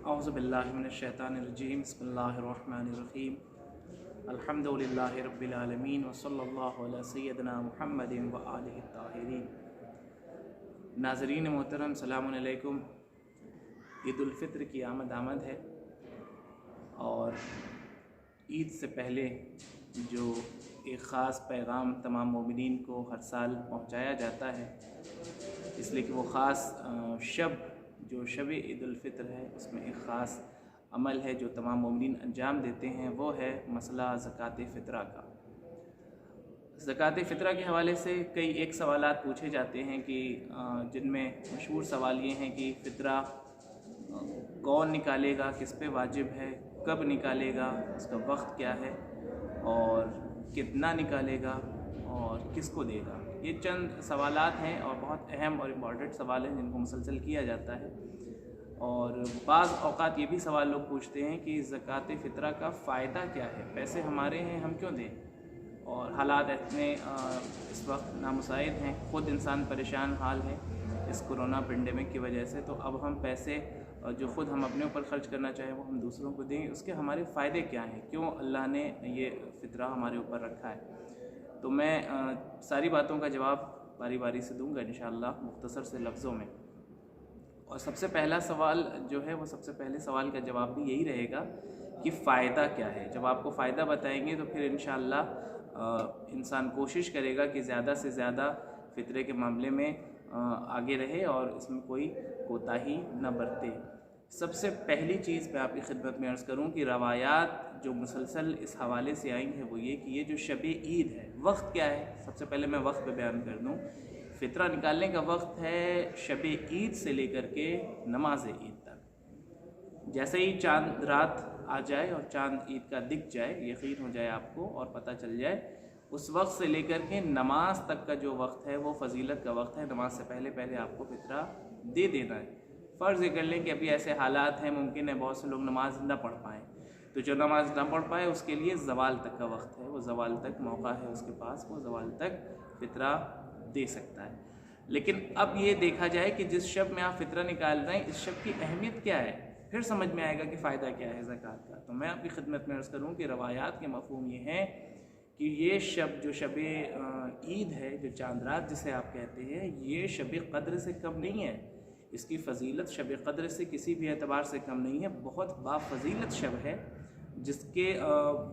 औज़ुबिल्लाहिमिनश्शैतानिर्रजीम बिस्मिल्लाहिर्रहमानिर्रहीम अल्हम्दुलिल्लाहि रब्बिल आलमीन व सल्लल्लाहु अला सय्यदिना मुहम्मदिन व आलिहि ताहिरीन। नाज़रीन मोहतरम, सलामुन अलैकुम। ईद उल फ़ित्र की आमद है और ईद से पहले जो एक ख़ास पैगाम तमाम मोमिनीन को हर साल पहुँचाया जाता है, इसलिए कि वो ख़ास शब जो शब ईद उल फ़ित्र है उसमें एक ख़ास अमल है जो तमाम मोमिनीन अंजाम देते हैं, वो है मसला ज़कात फ़ित्रा का। ज़कात फ़ित्रा के हवाले से कई एक सवालात पूछे जाते हैं कि जिनमें मशहूर सवाल ये हैं कि फ़ित्रा कौन निकालेगा, किस पे वाजिब है, कब निकालेगा, उसका वक्त क्या है और कितना निकालेगा और किसको देगा। ये चंद सवालात हैं और बहुत अहम और इम्पॉर्टेंट सवाल हैं जिनको मुसलसल किया जाता है। और बाज़ औक़ात ये भी सवाल लोग पूछते हैं कि ज़कात फ़ित्रा का फ़ायदा क्या है, पैसे हमारे हैं, हम क्यों दें। और हालात इतने इस वक्त नामुसाइद हैं, ख़ुद इंसान परेशान हाल है इस कोरोना पेंडेमिक की वजह से, तो अब हम पैसे जो ख़ुद हम अपने ऊपर ख़र्च करना चाहें वो हम दूसरों को दें, उसके हमारे फ़ायदे क्या हैं, क्यों अल्लाह ने ये फ़ित्रा हमारे ऊपर रखा है। तो मैं सारी बातों का जवाब बारी बारी से दूंगा इंशाअल्लाह मुख्तसर से लफ्ज़ों में। और सबसे पहला सवाल जो है वो सबसे पहले सवाल का जवाब भी यही रहेगा कि फ़ायदा क्या है। जब आपको फ़ायदा बताएंगे तो फिर इंशाअल्लाह इंसान कोशिश करेगा कि ज़्यादा से ज़्यादा फ़ित्रे के मामले में आगे रहे और इसमें कोई कोताही न बरते। सबसे पहली चीज़ मैं आपकी खिदमत में अर्ज़ करूं कि रवायात जो मुसलसल इस हवाले से आई हैं वो ये कि ये जो शब ईद है, वक्त क्या है। सबसे पहले मैं वक्त पे बयान कर दूं। फ़ित्रा निकालने का वक्त है शब ईद से लेकर के नमाज ईद तक। जैसे ही चांद रात आ जाए और चांद ईद का दिख जाए, यकीन हो जाए आपको और पता चल जाए, उस वक्त से लेकर के नमाज तक का जो वक्त है वो फजीलत का वक्त है। नमाज से पहले पहले आपको फ़ित्रा दे देना है। फ़र्ज़ ये कर लें कि अभी ऐसे हालात हैं, मुमकिन है बहुत से लोग नमाज ना पढ़ पाएँ, तो जो नमाज ना पढ़ पाए उसके लिए ज़वाल तक का वक्त है, वो ज़वाल तक मौका है उसके पास, वो ज़वाल तक फ़ित्रा दे सकता है। लेकिन अब ये देखा जाए कि जिस शब में आप फ़ित्रा निकाल रहे हैं, इस शब की अहमियत क्या है, फिर समझ में आएगा कि फ़ायदा क्या है ज़कात का। तो मैं आपकी खिदमत में अर्ज़ करूँ कि रवायात के मफ़हूम ये हैं कि ये शब जो शब ईद है, जो चांद रात जिसे आप कहते हैं, ये शब क़द्र से कम नहीं है। इसकी फ़जीलत शब क़द्र से किसी भी एतबार से कम नहीं है। बहुत बाफ़जीलत शब है जिसके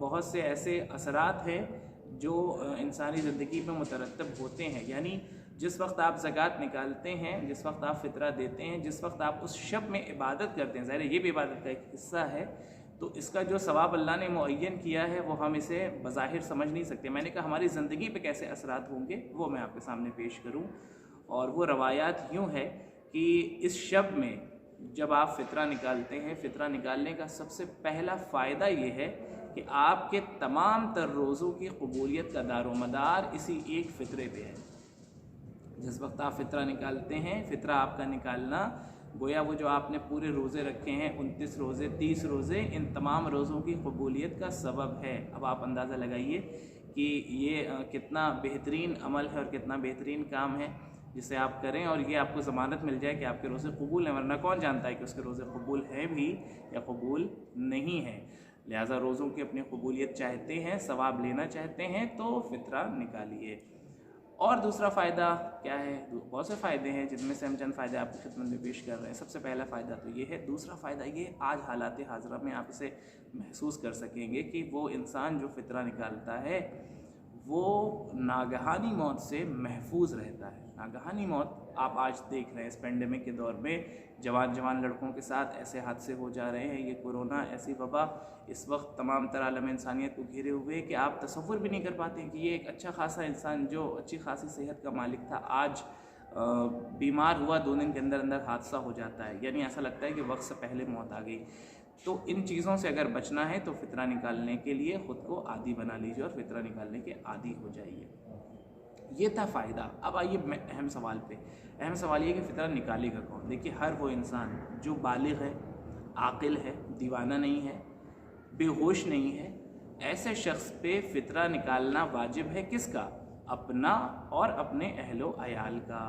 बहुत से ऐसे असरात हैं जो इंसानी ज़िंदगी में मुतरत्तब होते हैं। यानी जिस वक्त आप ज़कात निकालते हैं, जिस वक्त आप फ़ित्रा देते हैं, जिस वक्त आप उस शब में इबादत करते हैं, ज़ाहिर ये भी इबादत का एक हिस्सा है, तो इसका जो सवाब अल्लाह ने मुअय्यन किया है वो हम इसे बज़ाहिर समझ नहीं सकते। मैंने कहा हमारी ज़िंदगी पे कैसे असरात होंगे वो मैं आपके सामने पेश करूँ। और वो रवायात यूँ है कि इस शब में जब आप फ़ित्रा निकालते हैं, फ़ित्रा निकालने का सबसे पहला फ़ायदा ये है कि आपके तमाम तर रोज़ों की कबूलियत का दारोमदार इसी एक फ़ित्रे पे है। जिस वक्त आप फ़ित्रा निकालते हैं, फ़ित्रा आपका निकालना गोया वो जो आपने पूरे रोज़े रखे हैं, 29 रोज़े, 30 रोज़े, इन तमाम रोज़ों की कबूलियत का सबब है। अब आप अंदाज़ा लगाइए कि ये कितना बेहतरीन अमल है और कितना बेहतरीन काम है जिसे आप करें और ये आपको ज़मानत मिल जाए कि आपके रोज़े कबूल हैं। वरना कौन जानता है कि उसके रोज़े कबूल हैं भी या कबूल नहीं हैं। लिहाजा रोज़ों की अपनी कबूलियत चाहते हैं, सवाब लेना चाहते हैं तो फ़ित्रा निकालिए। और दूसरा फ़ायदा क्या है, बहुत से फ़ायदे हैं जिनमें से हम चंद फ़ायदे आपकी खिदमत में पेश कर रहे हैं। सबसे पहला फ़ायदा तो ये है। दूसरा फ़ायदा ये, आज हालात हाज़िरा में आप इसे महसूस कर सकेंगे कि वो इंसान जो फ़ित्रा निकालता है वो नागहानी मौत से महफूज रहता है। नागहानी मौत आप आज देख रहे हैं इस पेंडेमिक के दौर में, जवान लड़कों के साथ ऐसे हादसे हो जा रहे हैं। ये कोरोना ऐसी वबा इस वक्त तमाम तर आलम इंसानियत को घेरे हुए कि आप तसव्वुर भी नहीं कर पाते कि ये एक अच्छा खासा इंसान जो अच्छी खासी सेहत का मालिक था, आज बीमार हुआ, 2 दिन के अंदर अंदर हादसा हो जाता है। यानी ऐसा लगता है कि वक्त से पहले मौत आ गई। तो इन चीज़ों से अगर बचना है तो फ़ित्रा निकालने के लिए ख़ुद को आदी बना लीजिए और फ़ित्रा निकालने के आदी हो जाइए। ये था फ़ायदा। अब आइए अहम सवाल पे। अहम सवाल ये कि फ़ित्रा निकालेगा कौन। देखिए, हर वो इंसान जो बालिग़ है, आक़िल है, दीवाना नहीं है, बेहोश नहीं है, ऐसे शख्स पे फ़ित्रा निकालना वाजिब है। किसका? अपना और अपने अहलो अयाल का।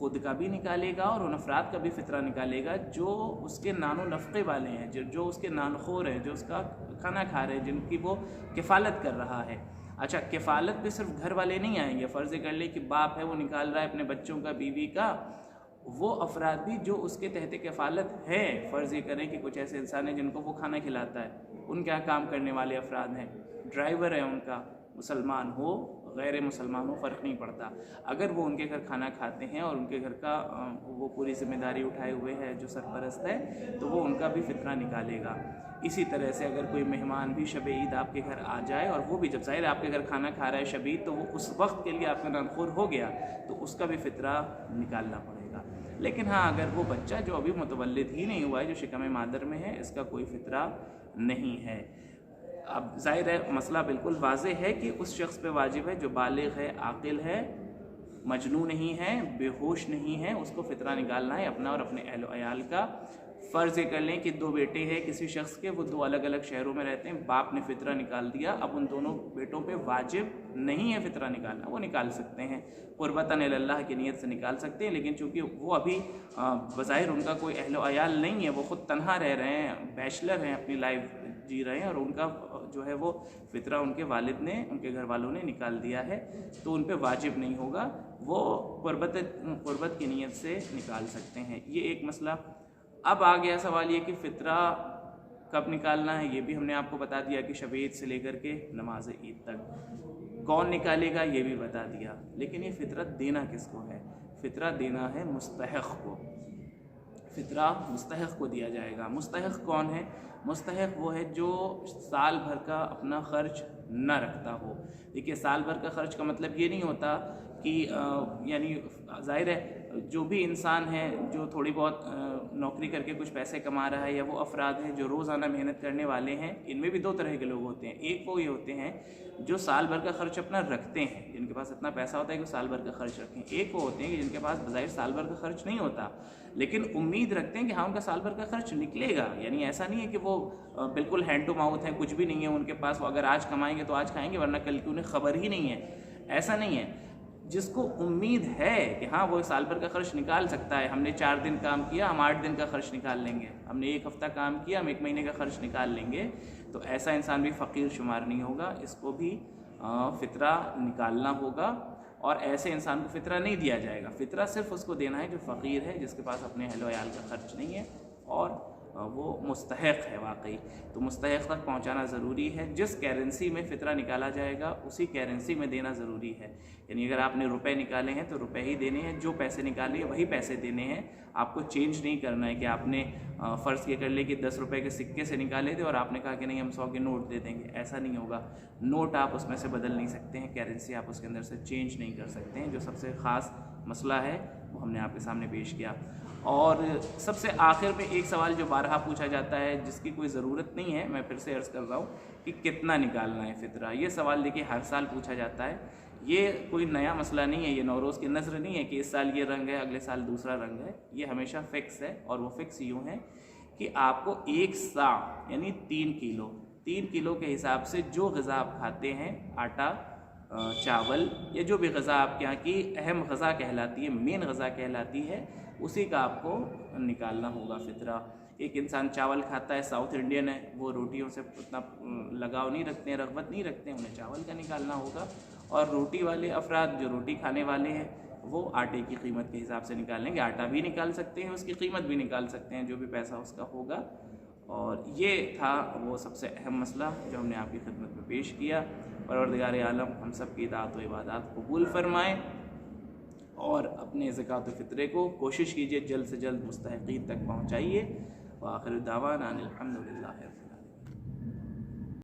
ख़ुद का भी निकालेगा और उन अफराद का भी फ़ितरा निकालेगा जो उसके नानो नफ़क़े वाले हैं, जो उसके नानखोर हैं, जो उसका खाना खा रहे हैं, जिनकी वो किफ़ालत कर रहा है। अच्छा, किफ़ालत पे सिर्फ घर वाले नहीं आएंगे, फ़र्ज़ कर ले कि बाप है वो निकाल रहा है अपने बच्चों का, बीवी का, वो अफराद भी जो उसके तहत किफ़ालत है, फ़र्ज़ ये करें कि कुछ ऐसे इंसान हैं जिनको वो खाना खिलाता है, उनके यहाँ काम करने वाले अफराद हैं, ड्राइवर है उनका, मुसलमान हो गैर मुसलमान हो फ़र्क नहीं पड़ता, अगर वो उनके घर खाना खाते हैं और उनके घर का वो पूरी जिम्मेदारी उठाए हुए है जो सरपरस्त है, तो वो उनका भी फ़ितरा निकालेगा। इसी तरह से अगर कोई मेहमान भी शब ईद आपके घर आ जाए और वो भी जब ज़ाहिर आपके घर खाना खा रहा है शब ईद, तो वो उस वक्त के लिए आपका नानखोर हो गया, तो उसका भी फ़ितरा निकालना पड़ेगा। लेकिन हाँ, अगर वो बच्चा जो अभी मुतवल्लिद ही नहीं हुआ है, जो शिकम मादर में है, इसका कोई फ़ितरा नहीं है। अब ज़ाहिर है मसला बिल्कुल वाज़ेह है कि उस शख्स पे वाजिब है जो बालिग़ है, आक़िल है, मजनू नहीं है, बेहोश नहीं है, उसको फ़ितरा निकालना है अपना और अपने अहल अयाल का। फ़र्ज़ ये कर लें कि 2 बेटे हैं किसी शख्स के, वो 2 अलग अलग शहरों में रहते हैं, बाप ने फ़ितरा निकाल दिया, अब उन दोनों बेटों पे वाजिब नहीं है फ़ितरा निकालना, वो निकाल सकते हैं, क़ुर्बतन इल्लाह की नीयत से निकाल सकते हैं। लेकिन चूँकि वो अभी बज़ाहिर उनका कोई अहल अयाल नहीं है, वो ख़ुद तन्हा रह रहे हैं, बैचलर हैं, अपनी लाइफ जी रहे हैं, और उनका जो है वो फ़ितरा उनके वालिद ने, उनके घर वालों ने निकाल दिया है, तो उन पे वाजिब नहीं होगा, वो क़ुर्बत की नीयत से निकाल सकते हैं। ये एक मसला। अब आ गया सवाल ये कि फ़ितरा कब निकालना है, ये भी हमने आपको बता दिया कि शब ईद से लेकर के नमाज ईद तक कौन निकालेगा ये भी बता दिया। लेकिन ये फ़ितरा देना किसको है? फ़ितरा देना है मुस्तहक़ को, फ़ितरा मुस्तहक़ को दिया जाएगा। मुस्तहक़ कौन है? मुस्तहक़ वो है जो साल भर का अपना ख़र्च न रखता हो। देखिए, साल भर का ख़र्च का मतलब ये नहीं होता कि यानी ज़ाहिर है जो भी इंसान है जो थोड़ी बहुत नौकरी करके कुछ पैसे कमा रहा है, या वो अफराद हैं जो रोज़ाना मेहनत करने वाले हैं, इनमें भी 2 तरह के लोग होते हैं। एक वो ये होते हैं जो साल भर का ख़र्च अपना रखते हैं, जिनके पास इतना पैसा होता है कि वो साल भर का ख़र्च रखें। एक वो होते हैं कि जिनके पास बज़ाहिर साल भर का ख़र्च नहीं होता, लेकिन उम्मीद रखते हैं कि हाँ उनका साल भर का ख़र्च निकलेगा। यानी ऐसा नहीं है कि वो बिल्कुल हैंड टू माउथ हैं, कुछ भी नहीं है उनके पास, वो अगर आज कमाएंगे तो आज खाएंगे, वरना कल की उन्हें ख़बर ही नहीं है। ऐसा नहीं है। जिसको उम्मीद है कि हाँ वो साल भर का ख़र्च निकाल सकता है, हमने 4 दिन काम किया, हम 8 दिन का ख़र्च निकाल लेंगे, हमने 1 हफ़्ता काम किया, हम 1 महीने का ख़र्च निकाल लेंगे, तो ऐसा इंसान भी फ़कीर शुमार नहीं होगा, इसको भी फ़ितरा निकालना होगा। और ऐसे इंसान को फ़ितरा नहीं दिया जाएगा। फ़ितरा सिर्फ़ उसको देना है जो फ़कीर है, जिसके पास अपने अहल वयाल का ख़र्च नहीं है और वो मुस्तहक़ है वाकई। तो मुस्तहक़ तक पहुंचाना ज़रूरी है। जिस करेंसी में फ़ितरा निकाला जाएगा उसी करेंसी में देना ज़रूरी है। यानी अगर आपने रुपए निकाले हैं तो रुपए ही देने हैं, जो पैसे निकाले हैं वही पैसे देने हैं। आपको चेंज नहीं करना है कि आपने फ़र्ज़ ये कर ले कि 10 रुपये के सिक्के से निकाले थे और आपने कहा कि नहीं हम 100 के नोट दे देंगे, ऐसा नहीं होगा। नोट आप उसमें से बदल नहीं सकते हैं, करेंसी आप उसके अंदर से चेंज नहीं कर सकते हैं। जो सबसे ख़ास मसला है वो हमने आपके सामने पेश किया। और सबसे आखिर में एक सवाल जो बारहा पूछा जाता है, जिसकी कोई ज़रूरत नहीं है, मैं फिर से अर्ज़ कर रहा हूँ कि कितना निकालना है फ़ितरा। ये सवाल देखिए हर साल पूछा जाता है, ये कोई नया मसला नहीं है, ये नौरोज़ की नज़र नहीं है कि इस साल ये रंग है अगले साल दूसरा रंग है। ये हमेशा फ़िक्स है, और वो फ़िक्स यूँ है कि आपको 1 सा यानी 3 किलो के हिसाब से जो ग़िज़ा आप खाते हैं, आटा, चावल या जो भी ग़िज़ा आपके यहाँ की अहम ग़िज़ा कहलाती है, मेन ग़िज़ा कहलाती है, उसी का आपको निकालना होगा फ़ितरा। एक इंसान चावल खाता है, साउथ इंडियन है, वो रोटियों से उतना लगाव नहीं रखते हैं, रग़बत नहीं रखते हैं, उन्हें चावल का निकालना होगा। और रोटी वाले अफराद जो रोटी खाने वाले हैं वो आटे की कीमत के हिसाब से निकालेंगे। आटा भी निकाल सकते हैं, उसकी कीमत भी निकाल सकते हैं, जो भी पैसा उसका होगा। और ये था वो सबसे अहम मसला जो हमने आपकी खिदमत में पेश किया। परवरदिगार आलम हम सब की इताअत व इबादत कबूल फ़रमाएँ, और अपने ज़कात व फ़ितरे को कोशिश कीजिए जल्द से जल्द मुस्तहिक़ीन तक पहुँचाइए। व आखिर दावाना अनिल हम्दुलिल्लाहि।